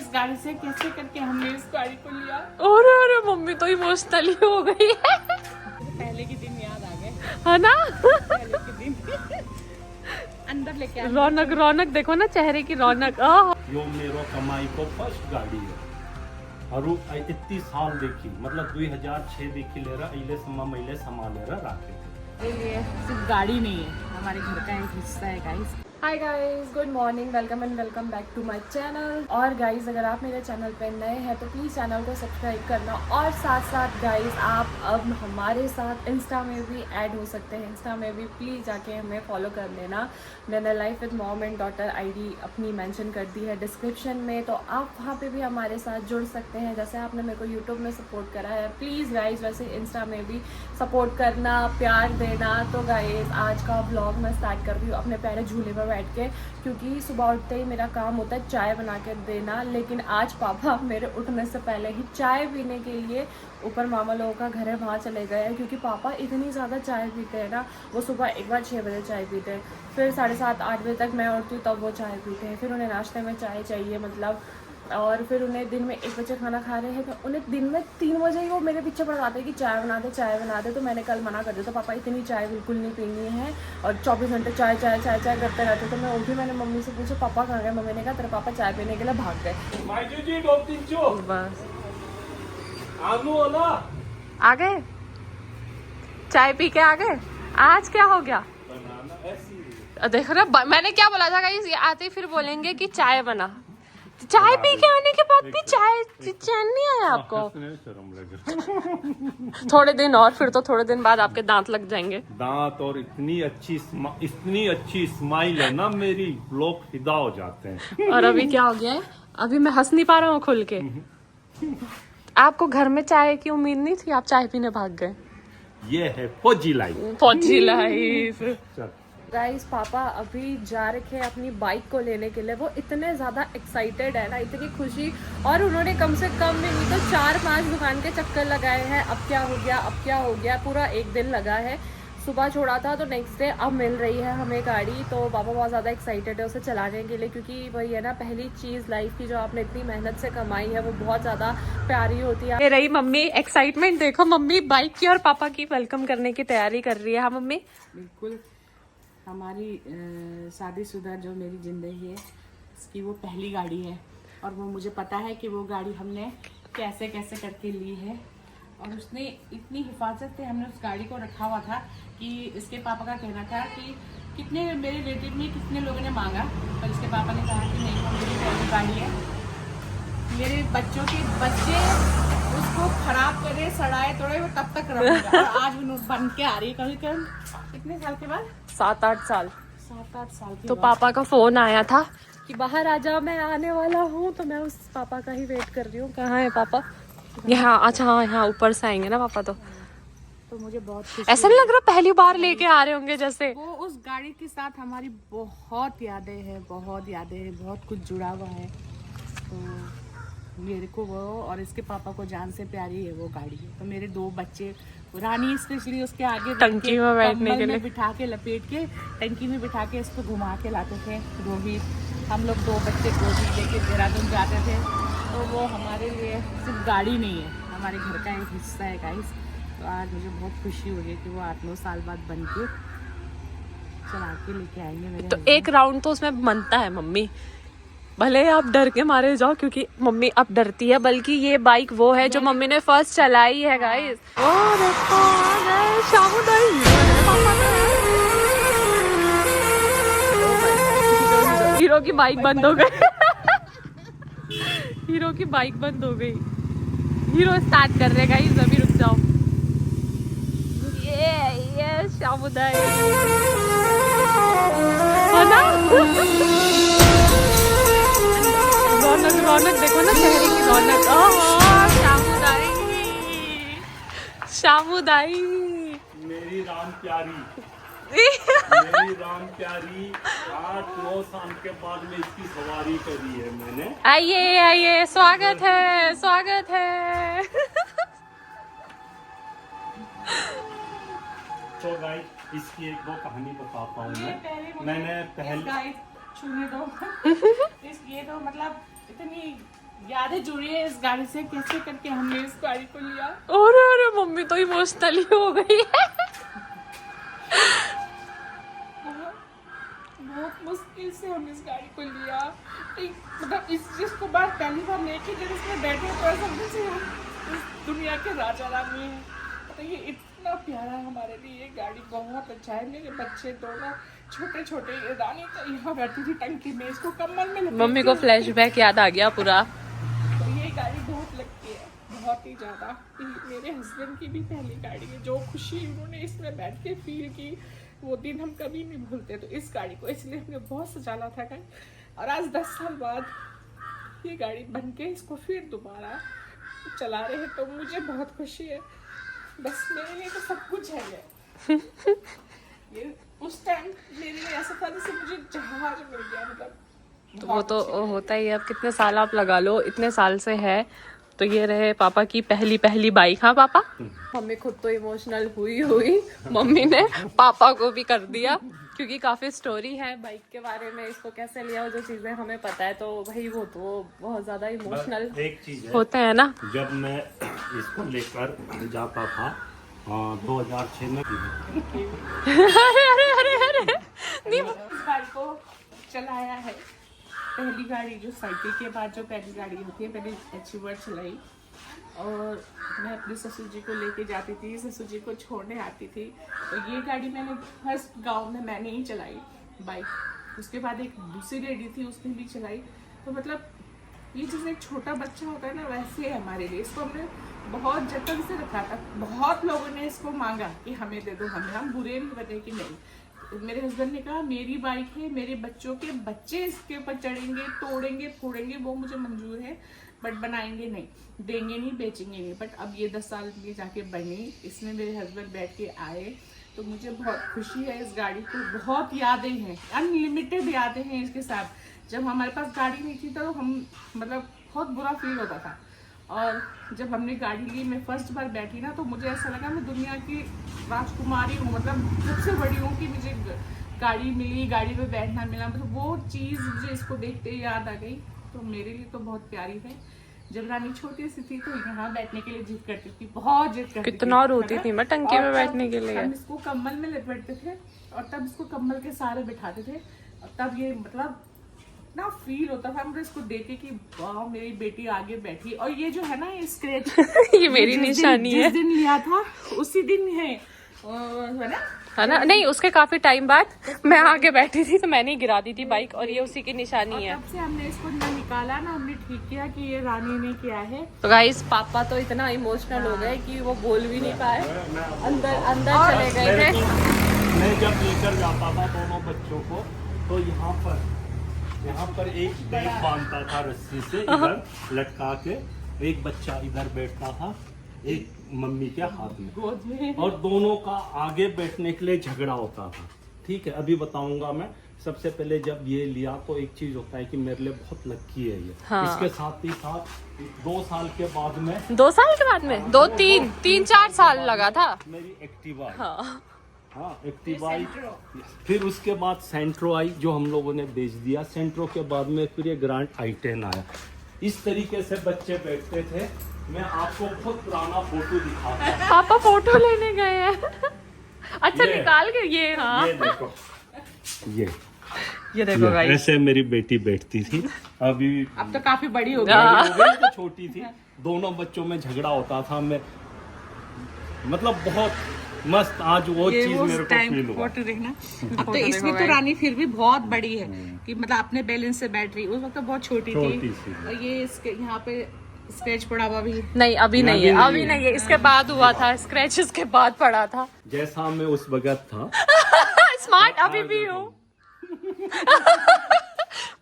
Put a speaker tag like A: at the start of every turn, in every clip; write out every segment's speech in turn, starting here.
A: इस गाड़ी से कैसे करके हमने इस गाड़ी को लिया।
B: अरे अरे मम्मी तो इमोशनल हो गई है।
A: पहले के दिन याद आ गए,
B: है ना।
A: पहले के दिन। अंदर लेके आ।
B: रौनक रौनक देखो ना चेहरे की रौनक।
C: यो मेरो कमाई को फर्स्ट गाड़ी है और इतनी साल देखी मतलब 2006 देखी ले रहा इले समा महिले समा ले रहा राखे थे।
A: ये सिर्फ गाड़ी नहीं है, हमारे घर का एक हिस्सा है guys.
B: Hi guys, good morning, welcome and welcome back to my channel. और गाइस अगर आप मेरे चैनल पे नए हैं तो प्लीज़ चैनल को सब्सक्राइब करना और साथ साथ गाइस आप अब हमारे साथ इंस्टा में भी ऐड हो सकते हैं। इंस्टा में भी प्लीज़ जाके हमें फॉलो कर लेना। मैंने life with mom and daughter ID अपनी मेंशन कर दी है डिस्क्रिप्शन में, तो आप वहाँ पे भी हमारे साथ जुड़ सकते हैं। जैसे आपने मेरे को यूट्यूब में सपोर्ट करा है, प्लीज़ गाइस वैसे इंस्टा में भी सपोर्ट करना, प्यार देना। तो गाइस आज का व्लॉग मैं स्टार्ट कर रही हूँ अपने प्यारे झूले पर बैठ के, क्योंकि सुबह उठते ही मेरा काम होता है चाय बना के देना। लेकिन आज पापा मेरे उठने से पहले ही चाय पीने के लिए ऊपर मामा लोगों का घर है वहाँ चले गए हैं, क्योंकि पापा इतनी ज़्यादा चाय पीते हैं ना। वो सुबह एक बार 6 बजे चाय पीते हैं, फिर 7:30-8 बजे तक मैं उठती हूँ तब वो चाय पीते हैं, फिर उन्हें नाश्ते में चाय चाहिए मतलब। और फिर उन्हें दिन में 1 बजे खाना खा रहे हैं तो उन्हें दिन में 3 बजे ही वो मेरे पीछे पड़ जाते हैं कि चाय बना दे चाय बना दे। तो मैंने कल मना कर दिया, तो पापा इतनी चाय बिल्कुल नहीं पीनी है और 24 घंटे चाय चाय चाय चाय करते रहते। तो मैं उठी, मैंने मम्मी से पूछा पापा कहाँ गए। मम्मी ने कहा तेरे पापा चाय पीने के लिए भाग गए। बस आ गए, चाय पी के आ गए। आज क्या हो गया देख रहे, मैंने क्या बोला था गाइस, ये आते ही फिर बोलेंगे कि चाय बना। चाय पी के आने के बाद भी चाय चैन नहीं आया आपको? थोड़े दिन और फिर तो थोड़े दिन बाद आपके दांत लग जाएंगे।
C: दांत और इतनी अच्छी स्माइल है ना मेरी, लोग फिदा हो जाते हैं।
B: और अभी क्या हो गया है, अभी मैं हंस नहीं पा रहा हूँ खुल के। आपको घर में चाय की उम्मीद नहीं थी, आप चाय पीने भाग गए।
C: ये है फौजी लाइफ।
B: फौजी लाइफ।
C: चल
B: गाइस पापा अभी जा रखे हैं अपनी बाइक को लेने के लिए। वो इतने ज़्यादा एक्साइटेड है ना, इतनी खुशी। और उन्होंने कम से कम में नहीं तो 4-5 दुकान के चक्कर लगाए हैं। अब क्या हो गया, अब क्या हो गया, पूरा एक दिन लगा है। सुबह छोड़ा था तो नेक्स्ट डे अब मिल रही है हमें गाड़ी। तो पापा बहुत ज़्यादा एक्साइटेड है उसे चलाने के लिए, क्योंकि वही है ना पहली चीज़ लाइफ की जो आपने इतनी मेहनत से कमाई है वो बहुत ज़्यादा प्यारी होती है। रही मम्मी एक्साइटमेंट देखो, मम्मी बाइक की और पापा की वेलकम करने की तैयारी कर रही है। हाँ मम्मी
A: बिल्कुल, हमारी शादीशुदा जो मेरी ज़िंदगी है इसकी वो पहली गाड़ी है। और वो मुझे पता है कि वो गाड़ी हमने कैसे कैसे करके ली है। और उसने इतनी हिफाजत से हमने उस गाड़ी को रखा हुआ था कि इसके पापा का कहना था कि कितने मेरे रिलेटिव में कितने लोगों ने मांगा, पर इसके पापा ने कहा कि नहीं, वो मेरी पहली गाड़ी है। मेरे बच्चों के बच्चे उसको खराब करे, सड़ाए तोड़े, वो तब तक रखूंगा। और आज वो बन के आ रही है कभी कितने साल के बाद,
B: 7-8 साल।
A: 7-8 साल के
B: तो
A: बाद।
B: पापा का फोन आया था कि बाहर आ जाओ मैं आने वाला हूँ, तो मैं उस पापा का ही वेट कर रही हूँ। कहाँ है पापा? यहाँ, अच्छा हाँ यहाँ ऊपर से आएंगे ना पापा।
A: तो मुझे बहुत खुशी,
B: ऐसा नहीं लग रहा पहली बार लेके आ रहे होंगे जैसे।
A: वो उस गाड़ी के साथ हमारी बहुत यादें हैं, बहुत कुछ जुड़ा हुआ है। तो मेरे को वो और इसके पापा को जान से प्यारी है वो गाड़ी। तो मेरे 2 बच्चे, रानी स्पेशली उसके आगे
B: टंकी में बैठने के लिए
A: बिठा के लपेट के टंकी में बिठा के इसको घुमा के लाते थे। रोहित, हम लोग 2 बच्चे गोदी लेके देहरादून जाते थे। तो वो हमारे लिए सिर्फ गाड़ी नहीं है, हमारे घर का एक हिस्सा है गाइस। तो आज मुझे बहुत खुशी हो रही है कि वो 8-9 साल बाद बन के चला के लेके आएंगे मेरे।
B: तो एक राउंड तो उसमें बनता है मम्मी, भले आप डर के मारे जाओ, क्योंकि मम्मी अब डरती है। बल्कि ये बाइक वो है जो मम्मी ने फर्स्ट चलाई है गाइस। हीरो की बाइक बंद हो गई। हीरो की बाइक बंद हो गई। हीरो स्टार्ट कर रहे गाइस, अभी रुक जाओ। ये शामुदाई है ना। रौनक रौनक देखो ना चेहरे की रौनक। शामुदाई, शामुदाई
C: मेरी राम प्यारी, मेरी राम प्यारी 8-9 साल के बाद में इसकी सवारी करी है मैंने।
B: आइए आइए, स्वागत है स्वागत है।
C: तो गाइस इसकी एक 2 कहानी बताता हूँ मैं। मैंने पहले
A: छूने दो। ये तो मतलब इतनी यादें जुड़ी है इस गाड़ी से, कैसे करके हमने इस गाड़ी को लिया।
B: अरे मम्मी तो इमोशनल ही हो गई है।
A: बहुत मुश्किल से हमने इस गाड़ी को लिया। मतलब इस चीज को बार पहली बार लेके जब इसमें बैठे तो ऐसा लगा जैसे हम इस दुनिया के राजा रानी हैं। तो ये इतना प्यारा है हमारे लिए, ये गाड़ी बहुत अच्छा है। मेरे बच्चे दोनों छोटे छोटे, रानी तो यहाँ बैठी थी टंकी में, इसको कम्बल में लपेट
B: मम्मी को
A: के
B: फ्लैशबैक याद आ गया पूरा।
A: तो ये गाड़ी बहुत लगती है, बहुत ही ज़्यादा। मेरे हस्बैंड की भी पहली गाड़ी है, जो खुशी उन्होंने इसमें बैठ के फील की वो दिन हम कभी नहीं भूलते। तो इस गाड़ी को इसलिए हमने बहुत सजाना था गाड़ी, और आज 10 साल बाद ये गाड़ी बन के इसको फिर दोबारा चला रहे हैं, तो मुझे बहुत खुशी है। बस मेरे लिए तो सब कुछ है ये उस टाइम मेरे लिए ऐसा था जैसे मुझे जहाज मिल गया। मतलब
B: तो वो तो होता ही है। अब कितने साल आप लगा लो, इतने साल से है। तो ये रहे पापा की पहली बाइक। हाँ पापा, मम्मी खुद तो इमोशनल हुई मम्मी ने पापा को भी कर दिया, क्योंकि काफी स्टोरी है बाइक के बारे में, इसको कैसे लिया, जो चीजें हमें पता है। तो भाई वो तो बहुत ज्यादा इमोशनल
C: एक चीज
B: होते हैं ना।
C: जब मैं इसको लेकर जाता था 2006 में
B: अरे
A: इस गाड़ी को चलाया है। पहली गाड़ी जो साइकिल के बाद जो पहली गाड़ी होती है, मैंने अचीवर चलाई, और मैं अपने ससुर जी को लेके जाती थी, ससुर जी को छोड़ने आती थी। तो ये गाड़ी मैंने फर्स्ट गांव में मैंने ही चलाई बाइक। उसके बाद एक दूसरी लेडी थी, उसने भी चलाई। तो मतलब ये जैसे एक छोटा बच्चा होता है ना, वैसे है हमारे लिए। इसको हमने बहुत जतन से रखा था। बहुत लोगों ने इसको मांगा कि हमें दे दो, हम बुरे नहीं बने कि नहीं। मेरे हस्बैंड ने कहा मेरी बाइक है, मेरे बच्चों के बच्चे इसके ऊपर चढ़ेंगे, तोड़ेंगे फोड़ेंगे, वो मुझे मंजूर है, बट बनाएंगे नहीं, देंगे नहीं, बेचेंगे नहीं। बट अब ये 10 साल के जाके बनी, इसमें मेरे हस्बैंड बैठ के आए, तो मुझे बहुत खुशी है। इस गाड़ी को बहुत यादें हैं, अनलिमिटेड यादें हैं इसके साथ। जब हमारे पास गाड़ी नहीं थी तो हम मतलब बहुत बुरा फील होता था, और जब हमने गाड़ी ली, मैं फर्स्ट बार बैठी ना, तो मुझे ऐसा लगा मैं दुनिया की राजकुमारी हूँ, मतलब सबसे बड़ी हूँ कि मुझे गाड़ी मिली, गाड़ी में बैठना मिला। मतलब वो चीज़ मुझे इसको देखते ही याद आ गई। तो मेरे लिए तो बहुत प्यारी है। जब रानी छोटी सी थी तो यहाँ बैठने के लिए जिद करती थी, बहुत जिद करती थी।
B: कितना रोती थी मैं टंकी में बैठने के लिए।
A: हम इसको कम्बल में लपेटते थे, और तब इसको कम्बल के सहारे बिठाते थे, और तब ये मतलब ना फील होता था मुझे इसको देखे कि वाह मेरी बेटी आगे बैठी। और ये जो है ना, ये स्क्रैच
B: ये मेरी निशानी है।
A: जिस दिन लिया था उसी दिन है ना?
B: नहीं, उसके काफी टाइम बाद मैं आगे बैठी थी, तो मैंने ही गिरा दी थी बाइक, और ये उसी की निशानी है।
A: तब से हमने इसको ना निकाला ना, हमने ठीक किया कि ये रानी ने किया है।
B: तो गाइस पापा तो इतना इमोशनल हो गए कि वो बोल भी नहीं पाए, अंदर चले गए थे।
C: मैं जब लेकर जाता था दोनों बच्चों को, तो यहाँ पर एक बैग बांधता था रस्सी से, इधर लटका के। एक बच्चा इधर बैठता था, एक मम्मी के हाथ में,
A: गोद में,
C: और दोनों का आगे बैठने के लिए झगड़ा होता था। ठीक है, अभी बताऊंगा मैं। सबसे पहले जब ये लिया तो एक चीज होता है कि मेरे लिए बहुत लक्की है ये।
B: हाँ।
C: इसके साथ ही साथ 2 साल के बाद में,
B: 2 साल के बाद में 3-4 साल लगा था
C: मेरी एक्टिवा आई।
B: हाँ।
C: हाँ, एक्टिवा आई। फिर उसके बाद सेंट्रो आई, जो हम लोगों ने बेच दिया। सेंट्रो के बाद में फिर ये ग्रांड i10 आया। इस तरीके से बच्चे बैठते थे। मैं आपको बहुत पुराना फोटो दिखाता हूँ।
B: पापा फोटो लेने गए हैं। अच्छा निकाल के ये। हाँ,
C: ये देखो,
B: ये देखो गाइस,
C: ऐसे मेरी बेटी बैठती थी। अभी
A: अब तो काफी बड़ी हो
C: बड़ी हो गई, तो छोटी थी। दोनों बच्चों में झगड़ा होता था। मैं मतलब बहुत मस्त आज वो चीज मेरे को फील हुआ।
A: फोटो देखना। अब तो इसमें तो रानी फिर भी बहुत बड़ी है कि मतलब अपने बैलेंस से बैठ रही। उस वक्त तो बहुत छोटी थी। और ये इसके यहाँ पे स्क्रैच पड़ा हुआ भी
B: नहीं, अभी नहीं है, अभी नहीं है, इसके बाद हुआ था स्क्रैच, इसके बाद पड़ा था।
C: जैसा मैं उस वक्त था
B: स्मार्ट अभी भी हूँ।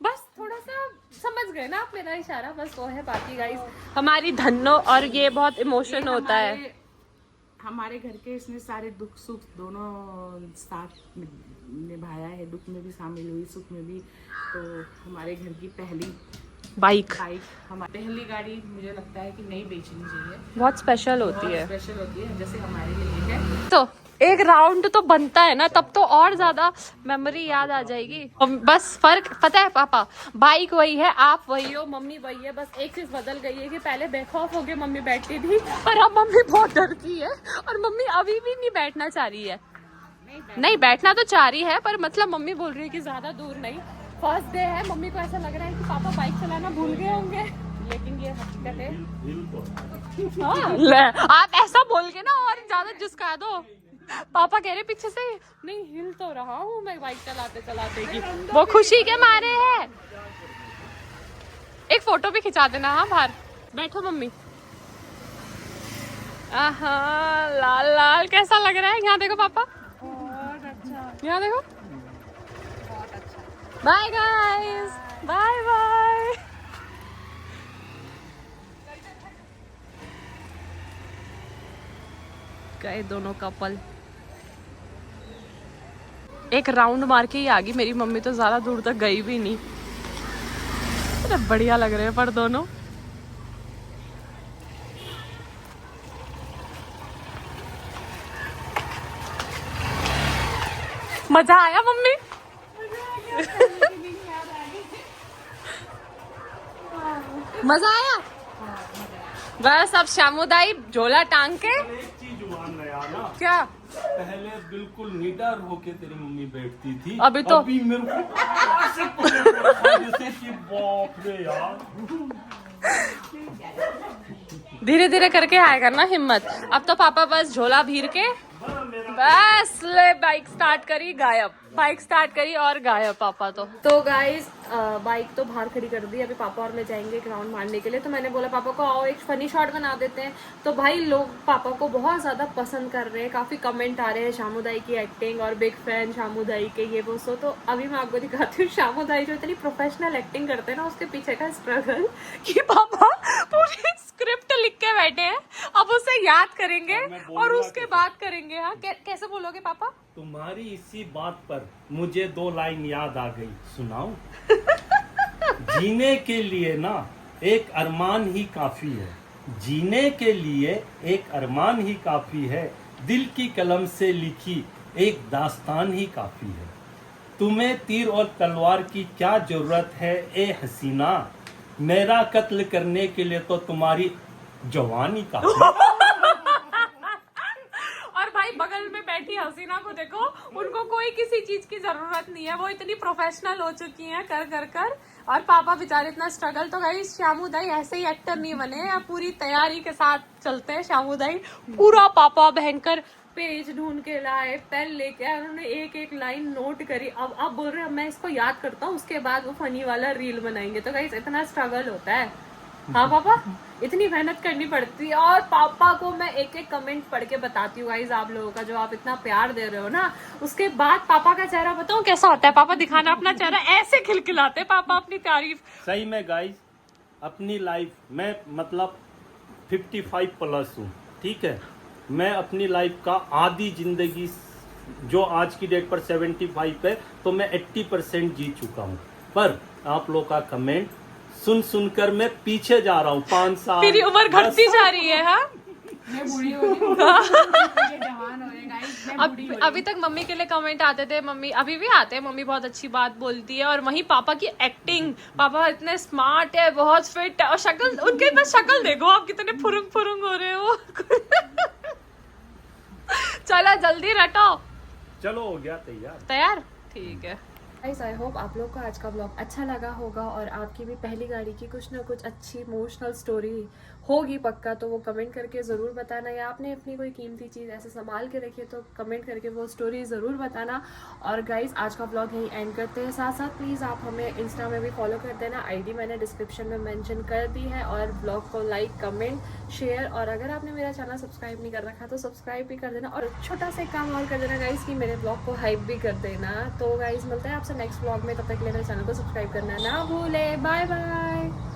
B: बस थोड़ा सा समझ गए ना आप मेरा इशारा, बस वो है। बाकी गाइस हमारी धन्नो, और ये बहुत इमोशन होता है।
A: हमारे घर के इसने सारे दुख सुख दोनों साथ निभाया है। दुख में भी शामिल हुई, सुख में भी। तो हमारे घर की पहली
B: बाइक
A: हमारी पहली गाड़ी मुझे लगता है कि नहीं बेचनी चाहिए।
B: बहुत स्पेशल होती है।
A: स्पेशल होती है, जैसे हमारे लिए है।
B: तो एक राउंड तो बनता है ना, तब तो और ज्यादा मेमोरी याद आ जाएगी। बस फर्क पता है पापा, बाइक वही है, आप वही हो, मम्मी वही है, बस एक चीज बदल गई है कि पहले बेखौफ होके मम्मी बैठती थी और अब मम्मी बहुत डरती है और मम्मी अभी भी नहीं बैठना चाह रही है। नहीं बैठना तो चाह रही है, पर मतलब मम्मी बोल रही है कि ज्यादा दूर नहीं। फर्स्ट डे है, मम्मी को ऐसा लग रहा है कि पापा बाइक चलाना भूल गए होंगे, लेकिन ये हकीकत है। हाँ, आप ऐसा बोल के ना और ज्यादा जिसका दो। पापा कह रहे पीछे से नहीं हिल तो रहा हूँ मैं बाइक चलाते चलाते की, वो खुशी के मारे है। एक फोटो भी खिंचा देना। हाँ बाहर बैठो मम्मी। आहा लाल लाल कैसा लग रहा है, यहाँ देखो पापा,
A: बहुत अच्छा,
B: यहाँ देखो।
A: बहुत अच्छा।
B: Bye guys, bye bye. गए दोनों कपल, एक राउंड मार के ही आ गई। मेरी मम्मी तो ज्यादा दूर तक गई भी नहीं। अरे बढ़िया लग रहे हैं पर दोनों। मजा आया मम्मी? मजा आया। बस अब शामुदाई झोला टांग के।
C: एक चीज हुआ नया ना,
B: क्या?
C: पहले बिल्कुल निडर होके तेरी मम्मी बैठती थी,
B: अभी तो
C: अभी मेरे को ऐसे जैसे कि बाप रे यार।
B: धीरे धीरे करके आएगा ना हिम्मत। अब तो पापा बस झोला भीर के बस ले बाइक स्टार्ट करी गायब, बाइक स्टार्ट करी और गायब पापा तो गाइस बाइक तो बाहर खड़ी कर दी। अभी पापा और मैं जाएंगे एक राउंड मारने के लिए, तो मैंने बोला पापा को आओ एक फनी शॉट बना देते हैं। तो भाई लोग पापा को बहुत ज्यादा पसंद कर रहे हैं, काफी कमेंट आ रहे हैं शामुदाई की एक्टिंग और बिग फैन शामुदाई के ये वो सो। तो अभी मैं आपको दिखाती हूँ शामुदाई जो इतनी प्रोफेशनल एक्टिंग करते हैं ना, उसके पीछे का स्ट्रगल कि पापा पूरी स्क्रिप्ट लिख के बैठे हैं, अब उसे याद करेंगे और उसके बाद करेंगे। हाँ कैसे बोलोगे पापा?
C: तुम्हारी इसी बात पर मुझे 2 लाइन याद आ गई, सुनाऊं? जीने के लिए ना एक अरमान ही काफी है, जीने के लिए एक अरमान ही काफी है, दिल की कलम से लिखी एक दास्तान ही काफी है। तुम्हें तीर और तलवार की क्या जरूरत है ए हसीना, मेरा कत्ल करने के लिए तो तुम्हारी जवानी काफी है।
B: और भाई बगल में बैठी हसीना को देखो, उनको कोई किसी चीज की जरूरत नहीं है, वो इतनी प्रोफेशनल हो चुकी हैं कर कर कर। और पापा बेचारे इतना स्ट्रगल। तो भाई शामुदाई ऐसे ही एक्टर नहीं बने हैं, पूरी तैयारी के साथ चलते हैं शामुदाई। पूरा पापा भयंकर पेज ढूंढ के लाए, पेन लेके आए, उन्होंने एक एक लाइन नोट करी। अब बोल रहे हैं मैं इसको याद करता हूँ, उसके बाद वो फनी वाला रील बनाएंगे। तो गाइस इतना स्ट्रगल होता है। हाँ पापा इतनी मेहनत करनी पड़ती है। और पापा को मैं एक एक कमेंट पढ़ के बताती हूँ गाइस, आप लोगों का जो आप इतना प्यार दे रहे हो ना, उसके बाद पापा का चेहरा बताऊँ कैसा होता है। पापा दिखाना अपना चेहरा, ऐसे खिलखिलाते पापा अपनी तारीफ।
C: सही में गाइस, अपनी लाइफ में मतलब 55 प्लस हूँ, ठीक है। मैं अपनी लाइफ का आधी जिंदगी जो आज की डेट पर 75 है, तो मैं 80% जी चुका हूँ। पर आप लोग का कमेंट सुन सुनकर मैं पीछे जा रहा हूँ 5 साल।
B: मेरी उम्र घटती जा रही है। हाँ
A: मैं बूढ़ी हो रही हूँ, जवान हो रहे गाइस, मैं बूढ़ी हो रही हूँ।
B: अभी तक मम्मी के लिए कमेंट आते थे, मम्मी अभी भी आते हैं, मम्मी बहुत अच्छी बात बोलती है। और वहीं पापा की एक्टिंग, पापा इतने स्मार्ट है, बहुत फिट है, और शक्ल उनके बस शक्ल देखो आप कितने फुरुंग फुरुंग हो रहे हो। चलो जल्दी रटो।
C: चलो हो गया तैयार।
B: तैयार, ठीक है। गाइस आई होप आप लोग को आज का ब्लॉग अच्छा लगा होगा और आपकी भी पहली गाड़ी की कुछ ना कुछ अच्छी इमोशनल स्टोरी होगी पक्का, तो वो कमेंट करके ज़रूर बताना। या आपने अपनी कोई कीमती चीज़ ऐसे संभाल के रखी है तो कमेंट करके वो स्टोरी ज़रूर बताना। और गाइस आज का ब्लॉग यहीं एंड करते हैं। साथ साथ प्लीज़ आप हमें इंस्टा में भी फॉलो कर देना, आईडी मैंने डिस्क्रिप्शन में मेंशन कर दी है। और ब्लॉग को लाइक कमेंट शेयर, और अगर आपने मेरा चैनल सब्सक्राइब नहीं कर रखा तो सब्सक्राइब भी कर देना। और छोटा सा काम और कर देना गाइस कि मेरे ब्लॉग को हाइप भी कर देना। तो गाइस मिलते हैं आपसे नेक्स्ट ब्लॉग में, तब तक के लिए मेरे चैनल को सब्सक्राइब करना ना भूले। Bye bye.